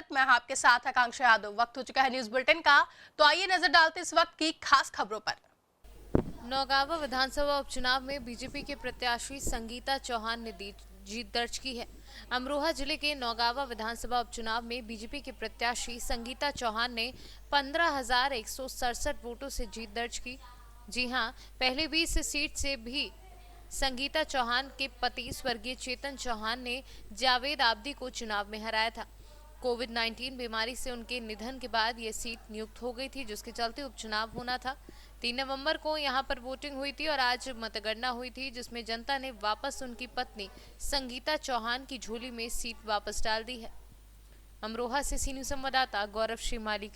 स्वागत। मैं आपके साथ आकांक्षा यादव। वक्त हो चुका है न्यूज बुलेटिन का, तो आइए नजर डालते इस वक्त की खास खबरों पर। नौगावा विधानसभा उपचुनाव में बीजेपी के प्रत्याशी संगीता चौहान ने जीत दर्ज की है। अमरोहा जिले के नौगावा विधानसभा उपचुनाव में बीजेपी के प्रत्याशी संगीता चौहान ने 15,167 वोटों से जीत दर्ज की। जी हां, पहले 20 सीट से भी संगीता चौहान के पति स्वर्गीय चेतन चौहान ने जावेद आब्दी को चुनाव में हराया था। कोविड-19 बीमारी से उनके निधन के बाद यह सीट नियुक्त हो गई थी, जिसके चलते उपचुनाव होना था। 3 नवंबर को यहां पर वोटिंग हुई थी और आज मतगणना हुई थी, जिसमें जनता ने वापस उनकी पत्नी संगीता चौहान की झोली में सीट वापस डाल दी है। अमरोहा से सी न्यूज़ संवाददाता गौरव श्रीमाली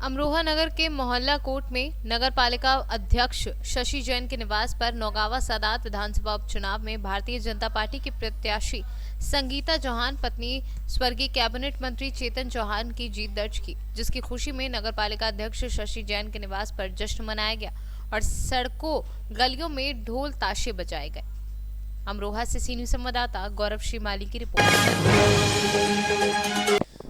अमरोहा नगर के मोहल्ला कोट में नगर पालिका अध्यक्ष शशि जैन के निवास पर नौगावा सादात विधानसभा उपचुनाव में भारतीय जनता पार्टी की प्रत्याशी संगीता चौहान पत्नी स्वर्गीय कैबिनेट मंत्री चेतन चौहान की जीत दर्ज की, जिसकी खुशी में नगर पालिका अध्यक्ष शशि जैन के निवास पर जश्न मनाया गया और सड़कों गलियों में ढोल ताशे बजाए गए। अमरोहा से सी न्यूज़ संवाददाता गौरव श्रीमाली की रिपोर्ट।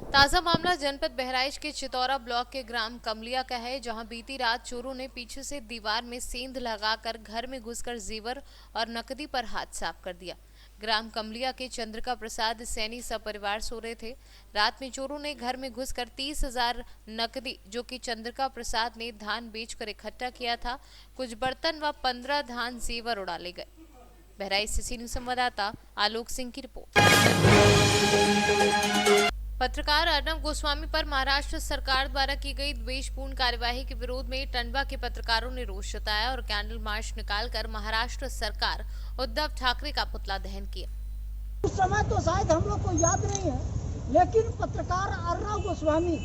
ताजा मामला जनपद बहराइच के चितौरा ब्लॉक के ग्राम कमलिया का है, जहां बीती रात चोरों ने पीछे से दीवार में सेंध लगाकर घर में घुसकर जेवर और नकदी पर हाथ साफ कर दिया। ग्राम कमलिया के चंद्रिका प्रसाद सैनी सपरिवार सो रहे थे। रात में चोरों ने घर में घुसकर 30,000 नकदी, जो कि चंद्रिका प्रसाद ने धान बेचकर इकट्ठा किया था, कुछ बर्तन व 15 धान जेवर उड़ा ले गए। बहराइच से सी न्यूज़ संवाददाता आलोक सिंह की रिपोर्ट। पत्रकार अर्नब गोस्वामी पर महाराष्ट्र सरकार द्वारा की गई द्वेषपूर्ण कार्यवाही के विरोध में टंडवा के पत्रकारों ने रोष जताया और कैंडल मार्च निकालकर महाराष्ट्र सरकार उद्धव ठाकरे का पुतला दहन किया। उस समय तो शायद हम लोग को याद नहीं है, लेकिन पत्रकार अर्नब गोस्वामी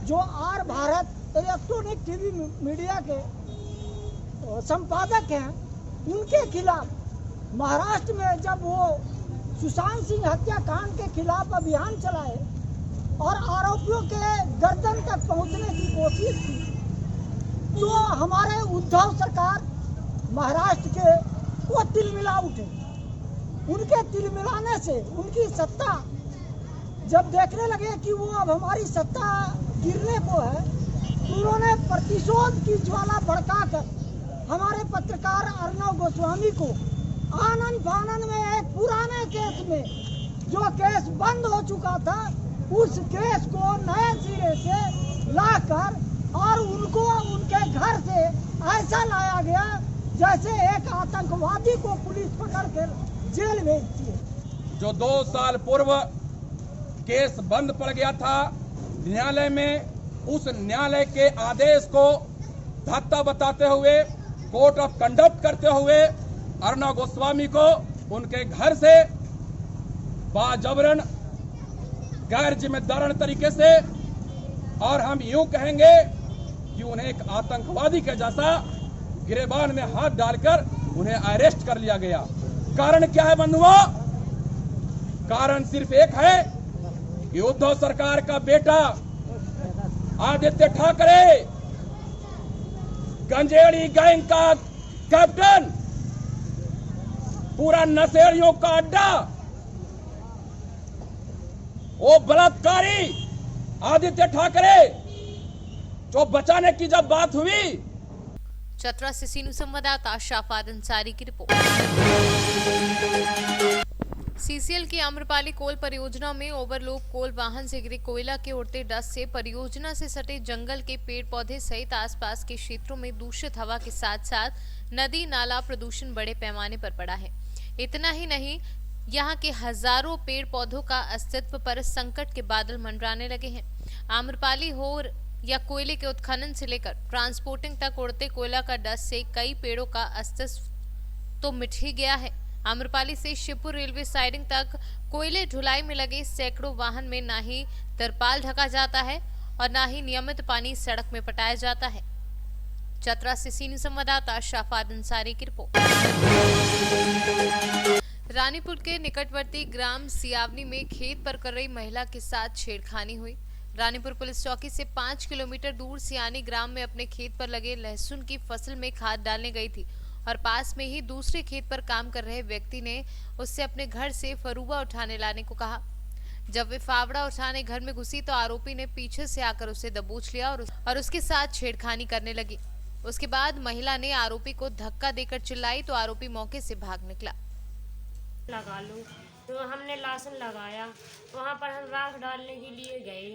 जो R Bharat electronic TV media के संपादक हैं, उनके खिलाफ महाराष्ट्र में जब वो सुशांत सिंह हत्याकांड के खिलाफ अभियान चलाए और आरोपियों के गर्दन तक पहुंचने की कोशिश की, तो हमारे उद्धव सरकार महाराष्ट्र के वो तिलमिला उठे। उनके तिलमिलाने से उनकी सत्ता जब देखने लगे कि वो अब हमारी सत्ता गिरने को है, उन्होंने प्रतिशोध की ज्वाला भड़काकर हमारे पत्रकार अर्नब गोस्वामी को आनंद फानन में एक पुराने केस में, जो केस बंद हो चुका था, उस केस को नए सिरे से लाकर और उनको उनके घर से ऐसा लाया गया जैसे एक आतंकवादी को पुलिस पकड़कर जेल भेजती है। जो 2 साल पूर्व केस बंद पड़ गया था न्यायालय में, उस न्यायालय के आदेश को धत्ता बताते हुए, कोर्ट ऑफ कंडक्ट करते हुए अर्नब गोस्वामी को उनके घर से बाजबरन गैर जिम्मेदाराना तरीके से, और हम यूं कहेंगे कि उन्हें एक आतंकवादी के जैसा गिरेबान में हाथ डालकर उन्हें अरेस्ट कर लिया गया। कारण क्या है बंधुओं? कारण सिर्फ एक है कि उद्धव सरकार का बेटा आदित्य ठाकरे, गंजेड़ी गैंग का कैप्टन, पूरा नशेड़ियों का अड्डा, वो बलात्कारी आदित्य ठाकरे, जो बचाने की जब बात हुई। चतरा से सी न्यूज़ संवाददाता शाफाद अंसारी की रिपोर्ट। सीसीएल की आम्रपाली कोल परियोजना में ओवरलोड कोल वाहन से गिरे कोयला के उड़ते डस्ट से परियोजना से सटे जंगल के पेड़ पौधे सहित आसपास के क्षेत्रों में दूषित हवा के साथ साथ नदी नाला प्रदूषण बड़े पैमाने पर पड़ा है। इतना ही नहीं, यहाँ के हजारों पेड़ पौधों का अस्तित्व पर संकट के बादल मंडराने लगे हैं। आम्रपाली हो या कोयले के उत्खनन से लेकर ट्रांसपोर्टिंग तक उड़ते कोयला का डस्ट से कई पेड़ों का अस्तित्व तो मिट ही गया है। आम्रपाली से शिवपुर रेलवे साइडिंग तक कोयले ढुलाई में लगे सैकड़ों वाहन में ना ही तरपाल ढका जाता है और ना ही नियमित पानी सड़क में पटाया जाता है। चतरा से सी न्यूज़ संवाददाता शाफाद अंसारी की रिपोर्ट। रानीपुर के निकटवर्ती ग्राम सियावनी में खेत पर कर रही महिला के साथ छेड़खानी हुई। रानीपुर पुलिस चौकी से 5 किलोमीटर दूर सियानी ग्राम में अपने खेत पर लगे लहसुन की फसल में खाद डालने गई थी और पास में ही दूसरे खेत पर काम कर रहे व्यक्ति ने उससे अपने घर से फरूबा उठाने लाने को कहा। जब वे फावड़ा उठाने घर में घुसी तो आरोपी ने पीछे से आकर उसे दबोच लिया और उसके साथ छेड़खानी करने लगी। उसके बाद महिला ने आरोपी को धक्का देकर चिल्लाई तो आरोपी मौके से भाग निकला। लगा लो तो हमने लासन लगाया, वहाँ पर हम राख डालने के लिए गए।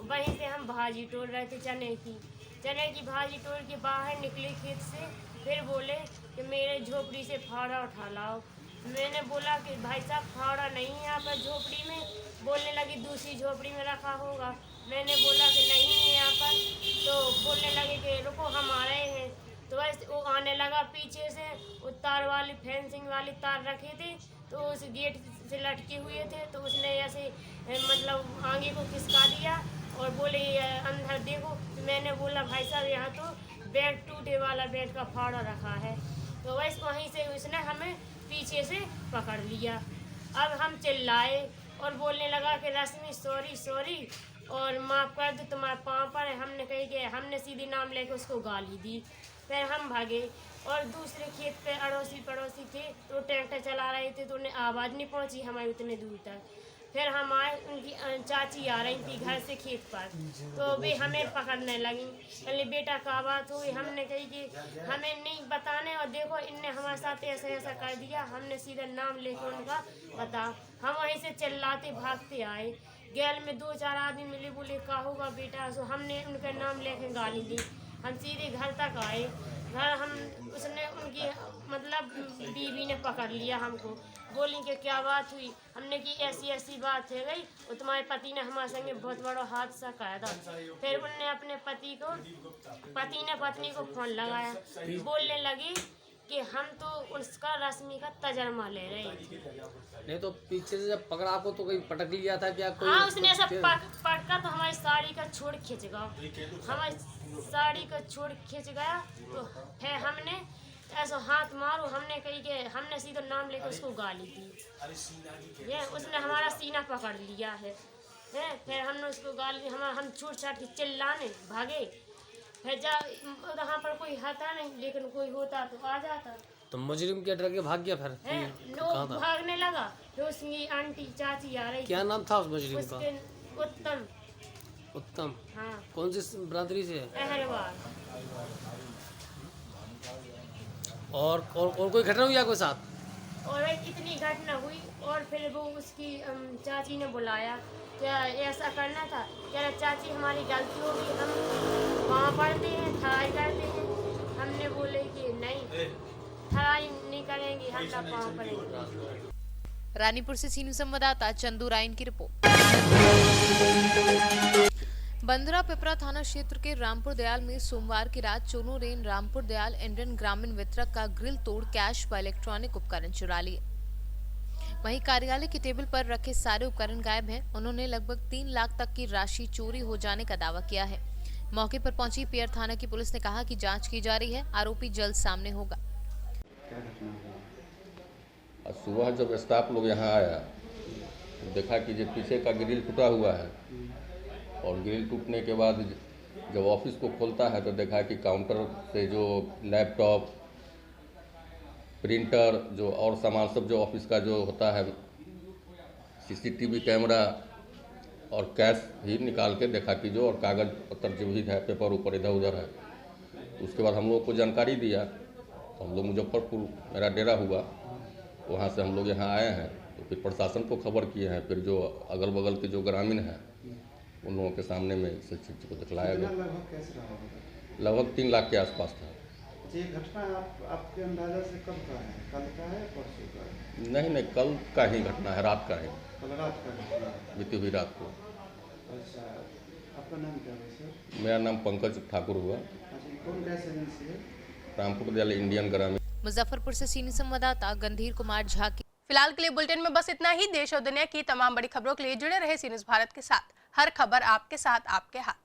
वहीं से हम भाजी तोड़ रहे थे, चने की भाजी तोड़ के बाहर निकले खेत से। फिर बोले कि मेरे झोपड़ी से फावड़ा उठा लाओ। मैंने बोला कि भाई साहब फावड़ा नहीं है यहाँ पर झोपड़ी में। बोलने लगी दूसरी झोपड़ी में रखा होगा। मैंने बोला कि नहीं है यहाँ पर। तो बोलने लगे कि रुको हम आ रहे हैं। तो बस वो आने लगा पीछे से। वो तार वाली फेंसिंग वाली तार रखे थे तो उस गेट से लटके हुए थे, तो उसने ऐसे मतलब आगे को खिसका दिया और बोले अंदर देखो। तो मैंने बोला भाई साहब यहाँ तो बेड टूटे वाला बेड का फावड़ा रखा है। तो बस वहीं से उसने हमें पीछे से पकड़ लिया। अब हम चिल्लाए और बोलने लगा कि रश्मि सॉरी और माफ़ कर दो, तुम्हारे पाँव पर है। हमने कही कि हमने सीधी नाम लेके उसको गाली दी। फिर हम भागे और दूसरे खेत पे अड़ोसी पड़ोसी थे तो ट्रैक्टर चला रहे थे तो उन्हें आवाज़ नहीं पहुंची हमारे उतने दूर तक। फिर हम आए, उनकी चाची आ रही थी घर से खेत पर, तो वे हमें पकड़ने लगी। कहले बेटा का बात हुई। हमने कही कि हमें नहीं बताने और देखो इनने हमारे साथ ऐसा ऐसा कर दिया। हमने सीधा नाम लेके उनका बता। हम वहीं से चिल्लाते भागते आए। गैल में 2-4 आदमी मिले, बोले का होगा बेटा। सो हमने उनका नाम लेके गाली दी। हम सीधे घर तक आए। घर उसने उनकी मतलब बीवी ने पकड़ लिया हमको। बोली कि क्या बात हुई। हमने की ऐसी बात है गई और तुम्हारे पति ने हमारे संगे बहुत बड़ा हादसा कराया था। फिर उनने अपने पति ने पत्नी को फोन लगाया। बोलने लगी कि हम तो उसका रश्मि का तजर्मा ले रहे थे। नहीं तो पीछे से जब पकड़ा आपको तो कहीं पटक लिया था क्या कोई? हाँ, उसने ऐसा पटका तो हमारी साड़ी का छोड़ खींच गया। हमारी साड़ी का छोड़ खींच गया तो फिर हमने ऐसा हाथ मारो। हमने कही कि हमने सीधा नाम लेकर उसको गाली दी। ये उसने हमारा सीना पकड़ लिया है। फिर हमने उसको गाली, हम छूट छाट के चिल्लाने भागे। फिर वहाँ पर कोई था नहीं, लेकिन कोई होता तो आ जाता। तो मुजरिम के डर के भाग गया फिर? लोग भागने लगा। तो उसकी आंटी चाची आ रही। क्या नाम था उस मुजरिम का? उत्तम। हाँ। कौन सी बरादरी से? अहरवाल। और कोई घटना हुई आपके साथ? और इतनी घटना हुई और फिर वो उसकी चाची ने बुलाया। क्या ऐसा करना था? क्या चाची हमारी गलती होगी, हम वहाँ पढ़ते हैं, थराई करते हैं। हमने बोले कि नहीं, थराई नहीं करेंगे, हम ना पाँव पड़ेंगे। रानीपुर से सीनियर संवाददाता चंदू राइन की रिपोर्ट। बंदरा पिपरा थाना क्षेत्र के रामपुर दयाल में सोमवार की रात चोरों ने रामपुर दयाल इंडियन ग्रामीण वितरक का ग्रिल तोड़ कैश व इलेक्ट्रॉनिक उपकरण चुरा लिए। वहीं कार्यालय के टेबल पर रखे सारे उपकरण गायब हैं। उन्होंने लगभग 3 लाख तक की राशि चोरी हो जाने का दावा किया है। मौके पर पहुंची पियर थाना की पुलिस ने कहा कि जांच की जा रही है, आरोपी जल्द सामने होगा। सुबह जब स्टाफ लोग यहाँ आया तो देखा कि जो पीछे का ग्रिल टूटा हुआ है और ग्रिल टूटने के बाद जब ऑफिस को खोलता है तो देखा कि काउंटर से जो लैपटॉप, प्रिंटर, जो और सामान सब जो ऑफिस का जो होता है, सीसीटीवी कैमरा और कैश ही निकाल के देखा कि जो और कागज़ पत्र जो भी है, पेपर ऊपर इधर उधर है। उसके बाद हम लोग को जानकारी दिया तो हम लोग मुजफ्फरपुर मेरा डेरा हुआ, वहाँ से हम लोग यहाँ आए हैं। तो फिर प्रशासन को खबर किए हैं। फिर जो अगल बगल के जो ग्रामीण हैं उन लोगों के सामने में इस चीज़ को दिखलाया गया। लगभग 3 लाख के आसपास था। ये घटना आपके अंदाजा से कब का है? कल का है, परसों का है? नहीं, कल का ही घटना है, रात का है, कल रात का घटना है। बीती हुई रात को। अच्छा, आपका नाम क्या है सर? मेरा नाम पंकज ठाकुर हुआ। अच्छा, कौन गैस एजेंसी है? रामपुर दयाल इंडियन ग्रामीण। मुजफ्फरपुर से सीनियर संवाददाता गंधीर कुमार झा की। फिलहाल के लिए बुलेटिन में बस इतना ही। देश और दुनिया की तमाम बड़ी खबरों के लिए जुड़े रहे सी न्यूज़ भारत के साथ। हर खबर आपके साथ, आपके हाथ।